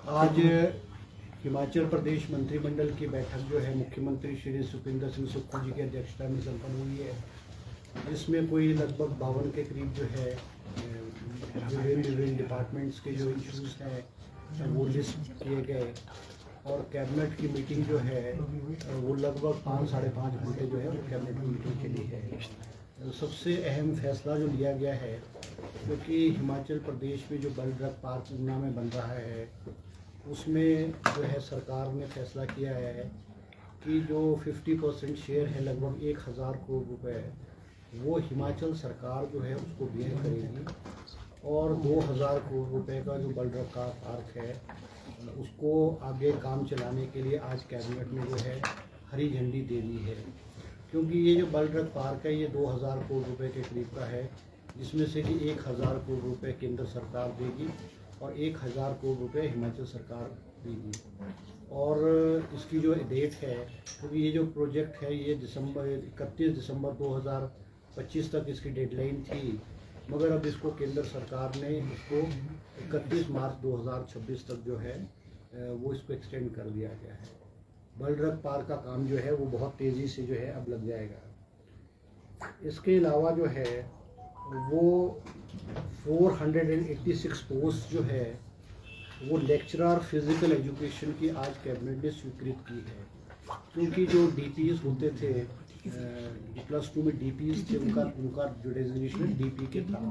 आज हिमाचल प्रदेश मंत्रिमंडल की बैठक जो है मुख्यमंत्री श्री सुखविंदर सिंह सुक्खू जी की अध्यक्षता में संपन्न हुई है, जिसमें कोई लगभग 52 के करीब जो है विभिन्न डिपार्टमेंट्स के जो इश्यूज हैं वो लिस्ट किए गए और कैबिनेट की मीटिंग जो है वो लगभग 5-5.5 घंटे जो है वो कैबिनेट की मीटिंग के लिए है। सबसे अहम फैसला जो लिया गया है, क्योंकि हिमाचल प्रदेश में जो बल ड्रग पार्क ऊना में बन रहा है उसमें जो है सरकार ने फैसला किया है कि जो 50% शेयर है लगभग 1000 करोड़ रुपए वो हिमाचल सरकार जो है उसको बेयर करेगी और 2000 करोड़ रुपए का जो बल ड्रग का पार्क है उसको आगे काम चलाने के लिए आज कैबिनेट ने जो है हरी झंडी दे दी है। क्योंकि ये जो बल ड्रग पार्क है ये 2000 करोड़ रुपए के करीब का है, जिसमें से कि 1000 करोड़ रुपए केंद्र सरकार देगी और 1000 करोड़ रुपए हिमाचल सरकार देगी। और इसकी जो डेट है, क्योंकि ये जो प्रोजेक्ट है ये 31 दिसंबर 2025 तक इसकी डेडलाइन थी, मगर अब इसको केंद्र सरकार ने इसको 31 मार्च 2026 तक जो है वो इसको एक्सटेंड कर दिया गया है। बल ड्रग पार्क का काम जो है वो बहुत तेज़ी से जो है अब लग जाएगा। इसके अलावा जो है वो 486 पोस्ट जो है वो लेक्चरर फिजिकल एजुकेशन की आज कैबिनेट ने स्वीकृत की है। क्योंकि जो डीपीएस होते थे +2 में डीपीएस थे उनका जो डेजिग्नेशन डीपी के था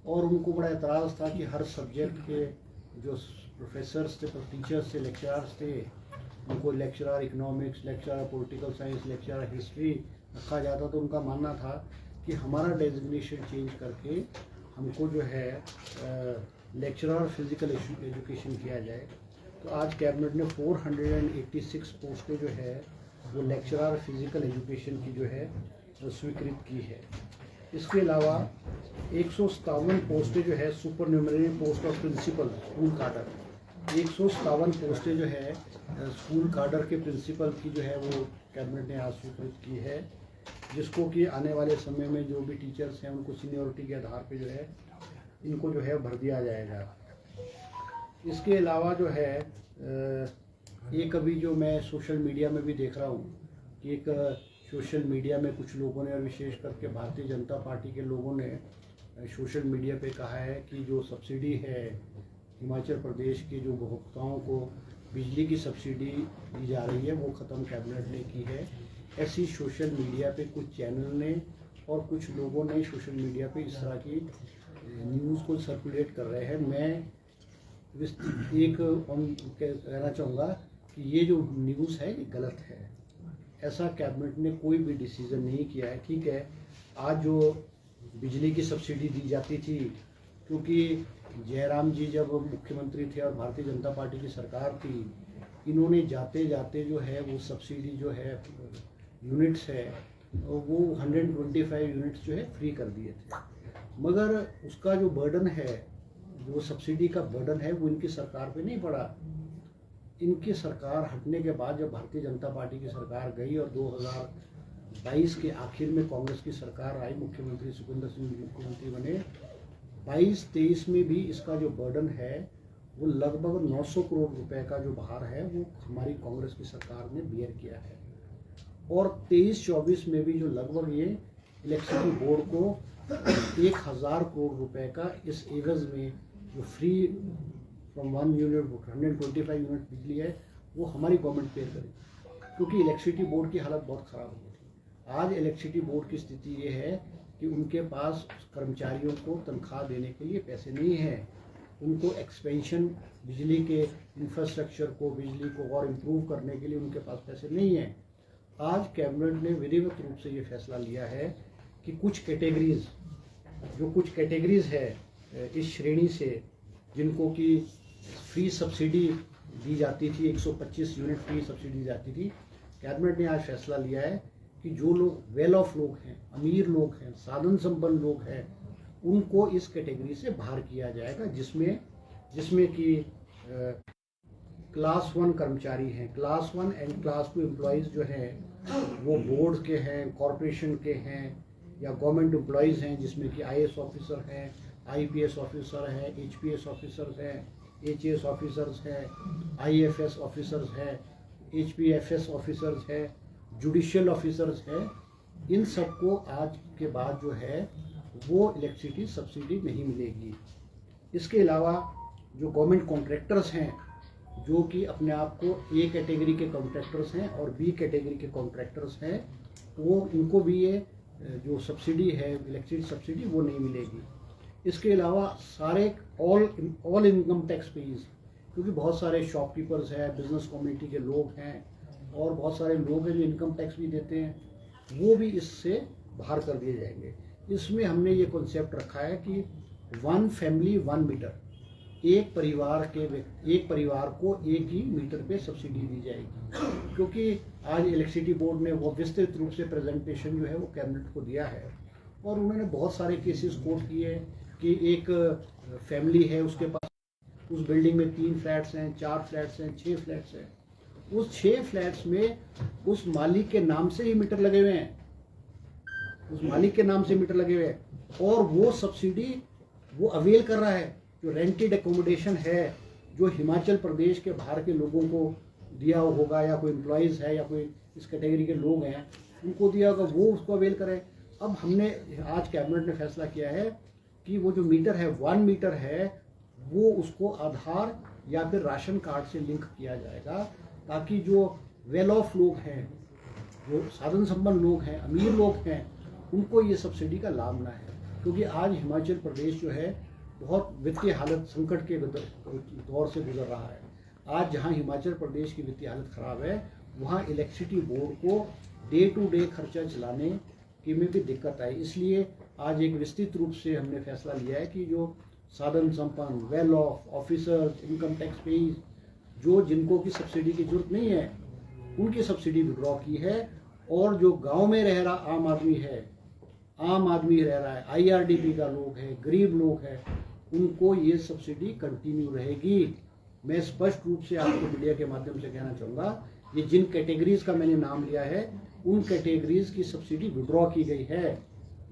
और उनको बड़ा एतराज़ था कि हर सब्जेक्ट के जो प्रोफेसर्स थे, टीचर्स थे, लेक्चरर्स थे, उनको lecturer economics, lecturer political science, lecturer history रखा जाता। तो उनका मानना था कि हमारा डेजिग्नेशन चेंज करके हमको जो है लेक्चरर फिजिकल एजुकेशन किया जाए। तो आज कैबिनेट ने 486 पोस्टें जो है वो लेक्चरर फिजिकल एजुकेशन की जो है स्वीकृत की है। इसके अलावा 157 पोस्टें जो है supernumerary post of principal school cadre, 157 पोस्टें जो है स्कूल काडर के प्रिंसिपल की जो है वो कैबिनेट ने आज स्वीकृत की है, जिसको कि आने वाले समय में जो भी टीचर्स हैं उनको सीनियरिटी के आधार पे जो है इनको जो है भर दिया जाएगा। इसके अलावा जो है एक अभी जो मैं सोशल मीडिया में भी देख रहा हूँ कि एक सोशल मीडिया में कुछ लोगों ने और विशेष करके भारतीय जनता पार्टी के लोगों ने सोशल मीडिया पे कहा है कि जो सब्सिडी है हिमाचल प्रदेश के जो उपभोक्ताओं को बिजली की सब्सिडी दी जा रही है वो ख़त्म कैबिनेट ने की है। ऐसी सोशल मीडिया पे कुछ चैनल ने और कुछ लोगों ने सोशल मीडिया पे इस तरह की न्यूज़ को सर्कुलेट कर रहे हैं। मैं एक कहना चाहूँगा कि ये जो न्यूज़ है ये गलत है। ऐसा कैबिनेट ने कोई भी डिसीज़न नहीं किया है। ठीक है, आज जो बिजली की सब्सिडी दी जाती थी, क्योंकि जयराम जी जब मुख्यमंत्री थे और भारतीय जनता पार्टी की सरकार थी, इन्होंने जाते जाते जो है वो सब्सिडी जो है यूनिट्स है वो 125 यूनिट्स जो है फ्री कर दिए थे। मगर उसका जो बर्डन है, जो सब्सिडी का बर्डन है वो इनकी सरकार पे नहीं पड़ा। इनकी सरकार हटने के बाद जब भारतीय जनता पार्टी की सरकार गई और 2022 के आखिर में कांग्रेस की सरकार आई, मुख्यमंत्री सुखविंदर सिंह मुख्यमंत्री बने, 22-23 में भी इसका जो बर्डन है वो लगभग 900 करोड़ रुपए का जो भार है वो हमारी कांग्रेस की सरकार ने बियर किया है। और 23-24 में भी जो लगभग ये इलेक्ट्रिसिटी बोर्ड को 1000 करोड़ रुपए का इस एवज में जो फ्री फ्रॉम 1 यूनिट 125 यूनिट बिजली है वो हमारी गवर्नमेंट पे करेगी, क्योंकि इलेक्ट्रिसिटी बोर्ड की हालत बहुत ख़राब हो गई थी। आज इलेक्ट्रिसिटी बोर्ड की स्थिति ये है कि उनके पास कर्मचारियों को तनख्वाह देने के लिए पैसे नहीं हैं, उनको एक्सपेंशन बिजली के इंफ्रास्ट्रक्चर को, बिजली को और इम्प्रूव करने के लिए उनके पास पैसे नहीं हैं। आज कैबिनेट ने विधिवत रूप से ये फैसला लिया है कि कुछ कैटेगरीज है इस श्रेणी से जिनको कि फ्री सब्सिडी दी जाती थी, 125 यूनिट फ्री सब्सिडी दी जाती थी। कैबिनेट ने आज फैसला लिया है कि जो लोग वेल ऑफ लोग हैं, अमीर लोग हैं, साधन संपन्न लोग हैं, उनको इस कैटेगरी से बाहर किया जाएगा, जिसमें कि क्लास 1 कर्मचारी हैं, क्लास 1 एंड क्लास 2 एम्प्लॉयज़ जो हैं वो बोर्ड के हैं, कॉरपोरेशन के हैं या गवर्नमेंट एम्प्लॉयज़ हैं, जिसमें कि आईएएस ऑफिसर हैं, आईपीएस ऑफिसर हैं, एचपीएस ऑफिसर हैं, HAS ऑफिसर्स हैं, IFS ऑफिसर्स हैं, HPFS ऑफिसर्स हैं, जुडिशियल ऑफिसर्स हैं, इन सबको आज के बाद जो है वो इलेक्ट्रिसिटी सब्सिडी नहीं मिलेगी। इसके अलावा जो गवर्नमेंट कॉन्ट्रैक्टर्स हैं, जो कि अपने आप को A कैटेगरी के कॉन्ट्रैक्टर्स हैं और B कैटेगरी के कॉन्ट्रैक्टर्स हैं, वो उनको भी ये जो सब्सिडी है इलेक्ट्रिसिटी सब्सिडी वो नहीं मिलेगी। इसके अलावा सारे ऑल इनकम टैक्स पेज, क्योंकि बहुत सारे शॉपकीपर्स हैं, बिजनेस कम्युनिटी के लोग हैं और बहुत सारे लोग हैं जो इनकम टैक्स भी देते हैं, वो भी इससे बाहर कर दिए जाएंगे। इसमें हमने ये कॉन्सेप्ट रखा है कि 1 फैमिली 1 मीटर, एक परिवार को एक ही मीटर पे सब्सिडी दी जाएगी। क्योंकि आज इलेक्ट्रिसिटी बोर्ड ने वो विस्तृत रूप से प्रेजेंटेशन जो है वो कैबिनेट को दिया है और उन्होंने बहुत सारे केसेस कोट किए कि एक फैमिली है, उसके पास उस बिल्डिंग में 3 फ्लैट्स हैं, 4 फ्लैट्स हैं, 6 फ्लैट्स हैं, उस 6 फ्लैट्स में उस मालिक के नाम से ही मीटर लगे हुए हैं, उस मालिक के नाम से मीटर लगे हुए हैं और वो सब्सिडी वो अवेल कर रहा है। जो रेंटेड एकोमोडेशन है, जो हिमाचल प्रदेश के बाहर के लोगों को दिया होगा या कोई एम्प्लॉयज़ है या कोई इस कैटेगरी के लोग हैं उनको दिया होगा, वो उसको अवेल करें। अब हमने आज कैबिनेट ने फैसला किया है कि वो जो मीटर है 1 मीटर है वो उसको आधार या फिर राशन कार्ड से लिंक किया जाएगा, ताकि जो वेल ऑफ लोग हैं, जो साधन संपन्न लोग हैं, अमीर लोग हैं, उनको ये सब्सिडी का लाभ ना है। क्योंकि आज हिमाचल प्रदेश जो है बहुत वित्तीय हालत संकट के दौर से गुजर रहा है। आज जहां हिमाचल प्रदेश की वित्तीय हालत ख़राब है, वहां इलेक्ट्रिसिटी बोर्ड को डे टू डे खर्चा चलाने की में भी दिक्कत आई। इसलिए आज एक विस्तृत रूप से हमने फैसला लिया है कि जो साधन संपन्न, well of, officers, income tax page, जो जिनको की सब्सिडी की जरूरत नहीं है, उनकी सब्सिडी विड्रॉ की है। और जो गाँव में रह रहा आम आदमी रह रहा है, IRDP का लोग है, गरीब लोग हैं, उनको ये सब्सिडी कंटिन्यू रहेगी। मैं स्पष्ट रूप से आपको मीडिया के माध्यम से कहना चाहूँगा, ये जिन कैटेगरीज का मैंने नाम लिया है उन कैटेगरीज की सब्सिडी विड्रॉ की गई है।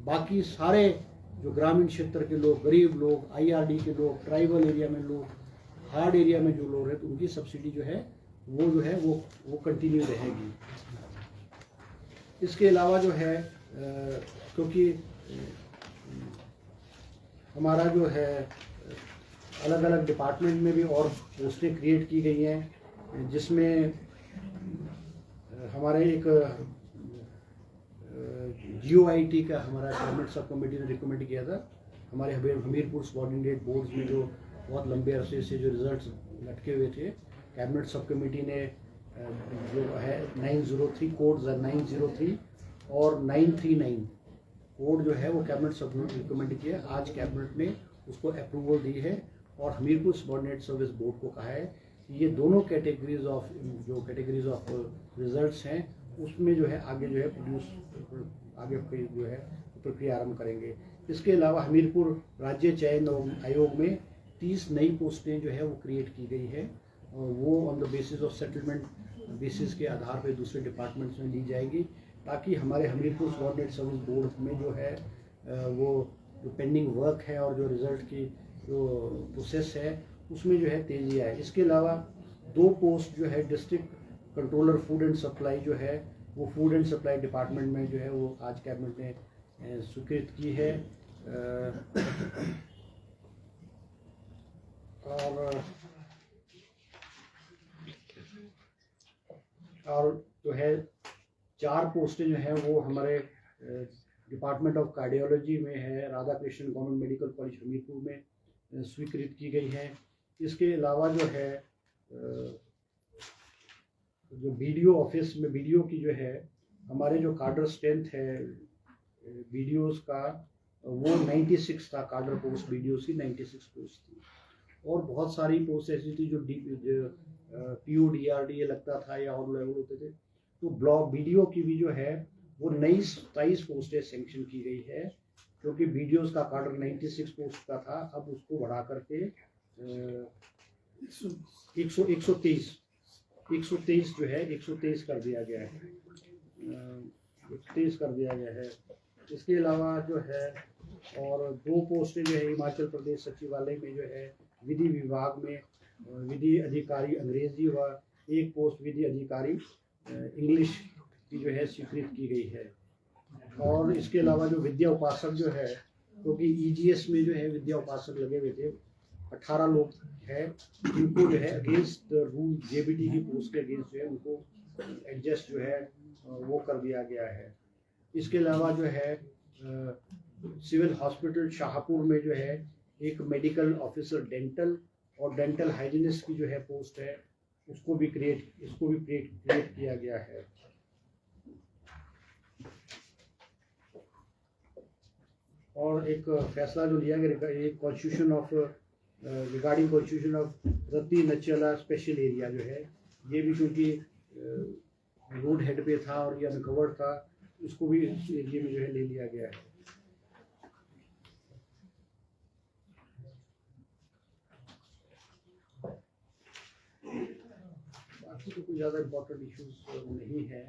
बाकी सारे जो ग्रामीण क्षेत्र के लोग, गरीब लोग, IRD के लोग, ट्राइबल एरिया में लोग, हार्ड एरिया में जो लोग हैं, तो उनकी सब्सिडी जो है वो कंटिन्यू रहेगी। इसके अलावा जो है क्योंकि हमारा जो है अलग अलग डिपार्टमेंट में भी और पोस्टें क्रिएट की गई हैं, जिसमें हमारे एक GOIT का हमारा कैबिनेट सब कमेटी ने रिकमेंड किया था। हमारे हमीरपुर सबऑर्डिनेट बोर्ड्स में जो बहुत लंबे अरसे से जो रिजल्ट्स लटके हुए थे, कैबिनेट सब कमेटी ने जो है 903 कोड्स 903 और 939 कोड जो है वो कैबिनेट सब रिकमेंड किया। आज कैबिनेट ने उसको अप्रूवल दी है और हमीरपुर सबऑर्डिनेट सर्विस बोर्ड को कहा है कि ये दोनों कैटेगरीज ऑफ रिजल्ट्स हैं, उसमें जो है आगे जो है आगे जो है प्रक्रिया आरंभ करेंगे। इसके अलावा हमीरपुर राज्य चयन आयोग में 30 नई पोस्टें जो है वो क्रिएट की गई है और वो on the basis of settlement basis के आधार पर दूसरे डिपार्टमेंट्स में ली जाएगी, ताकि हमारे हमीरपुर सबऑर्डिनेट सर्विस बोर्ड में जो है वो जो पेंडिंग वर्क है और जो रिज़ल्ट की जो प्रोसेस है उसमें जो है तेज़ी आए। इसके अलावा 2 पोस्ट जो है district controller food and supply जो है वो फूड एंड सप्लाई डिपार्टमेंट में जो है वो आज कैबिनेट ने स्वीकृत की है। और जो है 4 पोस्टें जो हैं वो हमारे डिपार्टमेंट ऑफ कार्डियोलॉजी में है, Radha Krishna government medical college Hamirpur में स्वीकृत की गई है। इसके अलावा जो है जो BDO ऑफिस में BDO की जो है हमारे जो कार्डर स्ट्रेंथ है BDOs का वो 96 था, कार्डर पोस्ट BDOs की 96 पोस्ट थी और बहुत सारी पोस्ट ऐसी थी जो PO DRDA लगता था या और लेवल होते थे। तो ब्लॉक BDO की भी जो है वो नई 27 पोस्टें सेंक्शन की गई है, क्योंकि BDOs का कार्डर 96 पोस्ट का था, अब उसको बढ़ा करके 123 जो है 123 कर दिया गया है, 123 कर दिया गया है। इसके अलावा जो है और 2 पोस्टें जो है हिमाचल प्रदेश सचिवालय में जो है विधि विभाग में विधि अधिकारी अंग्रेजी व एक पोस्ट विधि अधिकारी इंग्लिश की जो है स्वीकृत की गई है। और इसके अलावा जो विद्या उपासक जो है, क्योंकि ईजीएस में जो है विद्या उपासक लगे हुए थे, 18 लोग हैं जिनको जो है अगेंस्ट द रूल जेबीटी की पोस्ट के अगेंस्ट जो है उनको एडजस्ट जो है वो कर दिया गया है। इसके अलावा जो है सिविल हॉस्पिटल शाहपुर में जो है एक मेडिकल ऑफिसर डेंटल और डेंटल हाइजीनिस्ट की जो है पोस्ट है, इसको भी क्रिएट किया गया है। और एक फैसला जो लिया गया एक constitution of regarding constitution of रत्ती नचला स्पेशल एरिया जो है, ये भी क्योंकि रोड हेड पे था और ये अनकवर्ड था, इसको भी इस एरिया में जो है ले लिया गया है। बाकी तो कोई ज़्यादा इम्पोर्टेंट इश्यूज नहीं है।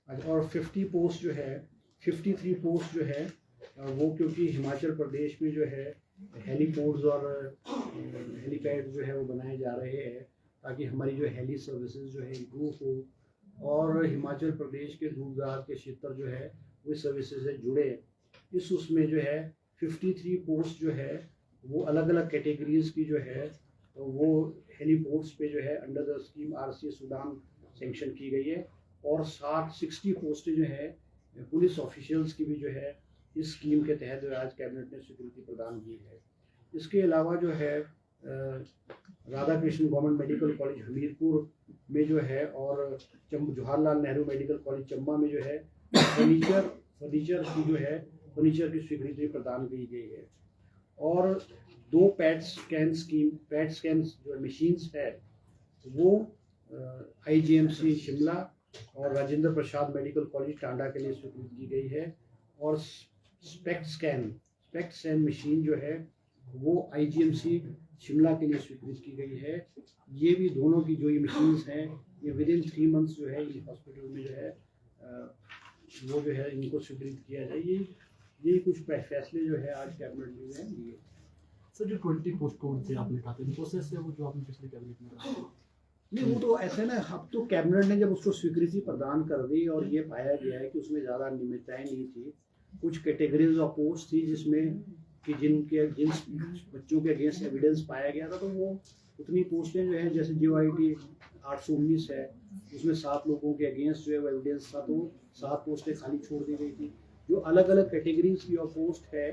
और 50 पोस्ट जो है 53 पोस्ट जो है वो क्योंकि हिमाचल प्रदेश में जो है हेलीपोर्ट्स और हेलीपैड जो है वो बनाए जा रहे हैं ताकि हमारी जो हेली सर्विसेज जो है इम्प्रूव हो और हिमाचल प्रदेश के दूर दराज के क्षेत्र जो है वो सर्विसेज से जुड़े। इस उसमें जो है 53 पोस्ट जो है वो अलग अलग कैटेगरीज की जो है तो वो हेलीपोर्ट्स पे जो है अंडर द स्कीम RCS उड़ान सेंक्शन की गई है। और 60 पोस्टें जो है पुलिस ऑफिशियल्स की भी जो है इस स्कीम के तहत जो आज कैबिनेट ने स्वीकृति प्रदान की है। इसके अलावा जो है Radha Krishna government medical college Hamirpur में जो है और जवाहरलाल नेहरू मेडिकल कॉलेज चंबा में जो है फर्नीचर की स्वीकृति प्रदान की गई है। और 2 पैट स्कैन जो मशीन्स है वो IGMC शिमला और राजेंद्र प्रसाद मेडिकल कॉलेज टांडा के लिए स्वीकृत की गई है। और स्पेक्ट स्कैन मशीन जो है वो IGMC शिमला के लिए स्वीकृत की गई है। ये भी दोनों की जो ये मशीन्स हैं ये विदिन 3 मंथ्स जो है इस हॉस्पिटल में जो है वो जो है इनको स्वीकृत किया जाए। ये कुछ फैसले जो है आज कैबिनेट में जो है लिए। सर जो 20 पोस्ट कौन से आपने कहा था प्रोसेस है वो जो आपने पिछले कैबिनेट में कहा? नहीं, वो तो ऐसे ना, अब तो कैबिनेट ने जब उसको स्वीकृति प्रदान कर दी और ये पाया गया है कि उसमें ज़्यादा नियमितताएं नहीं थी, कुछ कैटेगरीज ऑफ पोस्ट थी जिसमें कि जिन बच्चों के अगेंस्ट एविडेंस पाया गया था, तो वो उतनी पोस्टें जो है जैसे JOIT 819 है उसमें 7 लोगों के अगेंस्ट जो है वो एविडेंस था, तो 7 पोस्टें खाली छोड़ दी गई थी। जो अलग अलग कैटेगरीज की और पोस्ट है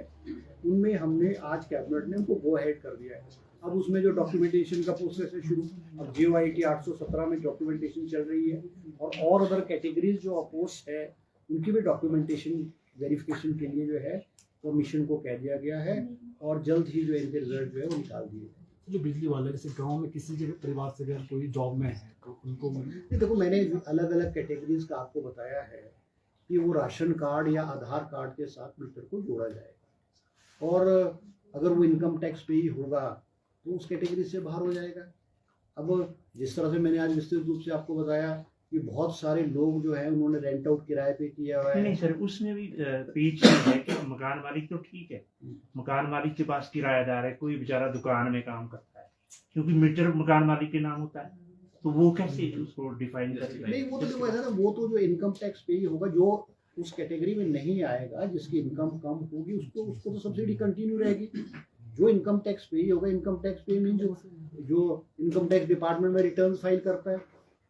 उनमें हमने आज कैबिनेट ने उनको गो अहेड कर दिया है। अब उसमें जो डॉक्यूमेंटेशन का प्रोसेस है शुरू, अब JOIT 817 में डॉक्यूमेंटेशन चल रही है और अदर कैटेगरीज जो पोस्ट है उनकी भी डॉक्यूमेंटेशन वेरिफिकेशन के लिए जो है कमीशन को कह दिया गया है और जल्द ही जो इनके रिजल्ट जो है वो निकाल दिए। जो बिजली वाले जैसे गांव में किसी के परिवार से अगर कोई जॉब में है तो उनको देखो, मैंने अलग अलग कैटेगरीज का आपको बताया है कि वो राशन कार्ड या आधार कार्ड के साथ मीटर को जोड़ा जाएगा और अगर वो इनकम टैक्स पे ही होगा तो उस कैटेगरी से बाहर हो जाएगा। अब जिस तरह से मैंने आज विस्तृत रूप से आपको बताया कि बहुत सारे लोग जो है उन्होंने रेंट आउट किराए पे किया हुआ है। नहीं सर, उसमें भी पेज है कि मकान मालिक तो ठीक है, मकान मालिक के पास किराएदार है, कोई बेचारा दुकान में काम करता है, क्योंकि मीटर मकान मालिक के नाम होता है, तो वो कैसे उसको डिफाइन करेगा? नहीं, वो तो देखो ऐसा ना, वो तो जो इनकम टैक्स पे ही होगा, जो उस कैटेगरी में नहीं आएगा जिसकी इनकम कम होगी उसको तो सब्सिडी कंटिन्यू रहेगी। जो इनकम टैक्स पे ही होगा, इनकम टैक्स पे मीन जो इनकम टैक्स डिपार्टमेंट में रिटर्न फाइल करता है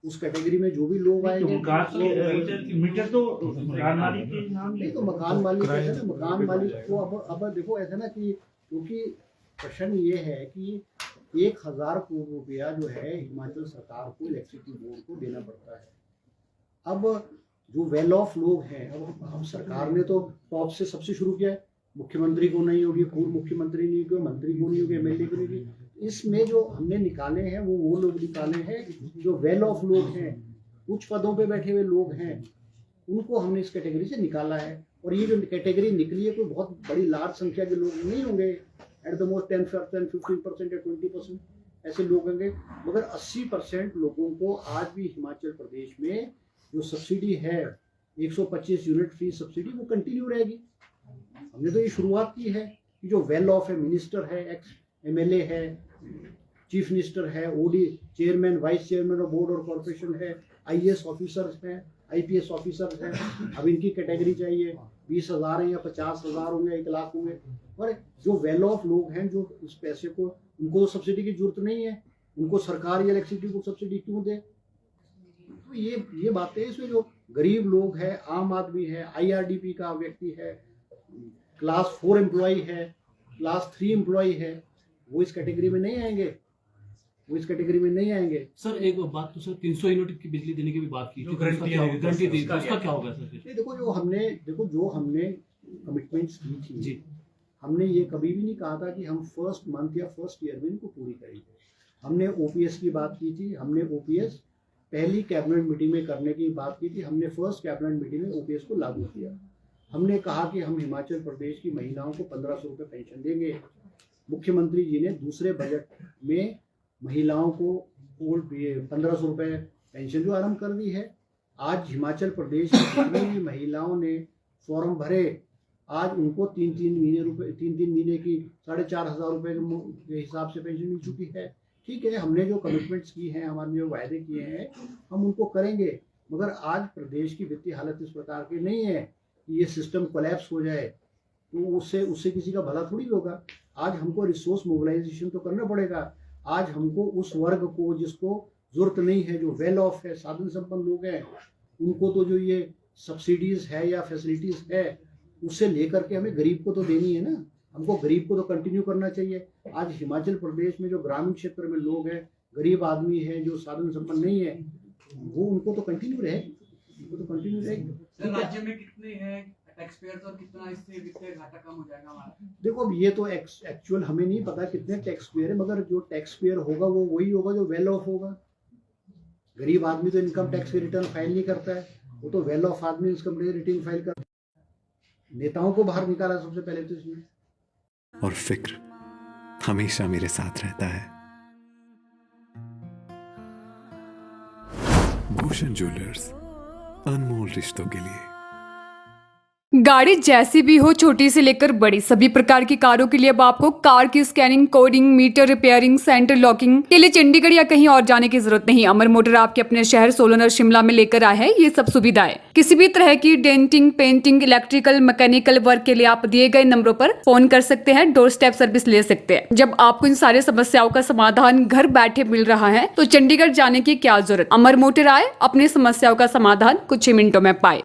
उस कैटेगरी में जो भी लोग आएंगे मीटर तो मकान मालिक के नाम नहीं, तो मकान मालिक है ना, मकान मालिक को अब देखो ऐसा ना कि क्योंकि प्रश्न ये है कि 1000 करोड़ रुपया जो है हिमाचल सरकार को इलेक्ट्रिसिटी बोर्ड को देना पड़ता है। अब जो वेल ऑफ लोग हैं, अब सरकार ने तो टॉप से सबसे शुरू किया है, मुख्यमंत्री को नहीं होगी, पूर्व मुख्यमंत्री नहीं होगी, मंत्री को नहीं होगी, MLA को नहीं होगी। इसमें जो हमने निकाले हैं वो लोग निकाले हैं जो वेल ऑफ लोग हैं, उच्च पदों पे बैठे हुए लोग हैं, उनको हमने इस कैटेगरी से निकाला है। और ये जो कैटेगरी निकली है कोई बहुत बड़ी लार्ज संख्या के लोग नहीं होंगे, एट द मोस्ट 10%, 15% या 20% ऐसे लोग होंगे, मगर 80% लोगों को आज भी हिमाचल प्रदेश में जो सब्सिडी है 125 यूनिट फी सब्सिडी वो कंटिन्यू रहेगी। हमने तो ये शुरुआत की है कि जो वेल ऑफ है, मिनिस्टर है, एक्स MLA है, चीफ मिनिस्टर है, OD chairman, vice chairman of board और कॉर्पोरेशन है, IAS ऑफिसर्स हैं, IPS ऑफिसर्स हैं, अब इनकी कैटेगरी चाहिए 20,000 है या 50,000 होंगे, 1 लाख होंगे। और जो वेल ऑफ लोग हैं जो इस पैसे को, उनको सब्सिडी की जरूरत नहीं है, उनको सरकार या इलेक्ट्रिसिटी को सब्सिडी क्यों दे? तो ये बातें, इसमें जो गरीब लोग हैं, आम आदमी है, IRDP का व्यक्ति है, क्लास 4 एम्प्लॉय है, क्लास 3 एम्प्लॉय है, वो इस कैटेगरी में नहीं आएंगे, वो इस कैटेगरी में नहीं आएंगे। सर एक बात तो सर 300 यूनिट की बिजली देने की भी बात की, जो गारंटी दी, उसका क्या होगा सर? नहीं, देखो जो हमने कमिटमेंट्स की थी जी, हमने ये कभी भी नहीं कहा था कि हम फर्स्ट मंथ या फर्स्ट ईयर में इनको पूरी करेंगे। हमने OPS की बात की थी, हमने OPS पहली कैबिनेट मीटिंग में करने की बात की थी, हमने फर्स्ट कैबिनेट मीटिंग में OPS को लागू किया। हमने कहा कि हम हिमाचल प्रदेश की महिलाओं को 1500 रुपये पेंशन देंगे। मुख्यमंत्री जी ने दूसरे बजट में महिलाओं को 1500 रुपये पेंशन जो आरम्भ कर दी है। आज हिमाचल प्रदेश की जितनी भी महिलाओं ने फॉर्म भरे, आज उनको 3-3 महीने की 4,500 रुपये के हिसाब से पेंशन मिल चुकी है। ठीक है, हमने जो कमिटमेंट्स की हैं, हमारे जो वायदे किए हैं, हम उनको करेंगे, मगर आज प्रदेश की वित्तीय हालत इस प्रकार की नहीं है कि ये सिस्टम कोलैप्स हो जाए, तो उससे किसी का भला थोड़ी होगा। आज हमको रिसोर्स मोबिलाइजेशन तो करना पड़ेगा। आज हमको उस वर्ग को जिसको जरूरत नहीं है, जो वेल ऑफ है, साधन संपन्न लोग हैं, उनको तो जो ये सब्सिडीज है या फैसिलिटीज है, उससे लेकर के हमें गरीब को तो देनी है ना। हमको गरीब को तो कंटिन्यू करना चाहिए। आज हिमाचल प्रदेश में जो ग्रामीण क्षेत्र में लोग हैं, गरीब आदमी हैं, जो साधन संपन्न नहीं है, वो उनको तो कंटिन्यू रहेगी। सर राज्य में कितने हैं टैक्स पेयर्स और कितना इससे वित्तीय घाटा कम हो जाएगा हमारा? देखो, अब ये तो एक्चुअल हमें नहीं पता कितने टैक्स पेयर है, मगर जो टैक्स पेयर होगा वो वही होगा जो वेल ऑफ होगा। गरीब आदमी तो इनकम टैक्स के रिटर्न फाइल नहीं करता है, वो तो वेल ऑफ आदमी इनकम टैक्स रिटर्न फाइल करता है। नेताओं को बाहर निकाला सबसे पहले तो इसमें। और फिक्र हमेशा मेरे साथ रहता है। भूषण ज्वेलर्स, अनमोल रिश्तों के लिए। गाड़ी जैसी भी हो, छोटी से लेकर बड़ी, सभी प्रकार की कारों के लिए अब आपको कार की scanning, coding, meter repairing, centre locking के लिए चंडीगढ़ या कहीं और जाने की जरूरत नहीं। अमर मोटर आपके अपने शहर सोलन और शिमला में लेकर आए हैं ये सब सुविधाएं। किसी भी तरह की denting, painting, electrical, mechanical work के लिए आप दिए गए नंबरों पर फोन कर सकते हैं, डोर स्टेप सर्विस ले सकते हैं। जब आपको इन सारी समस्याओं का समाधान घर बैठे मिल रहा है तो चंडीगढ़ जाने की क्या जरूरत। अमर मोटर आए, अपनी समस्याओं का समाधान कुछ ही मिनटों में पाए।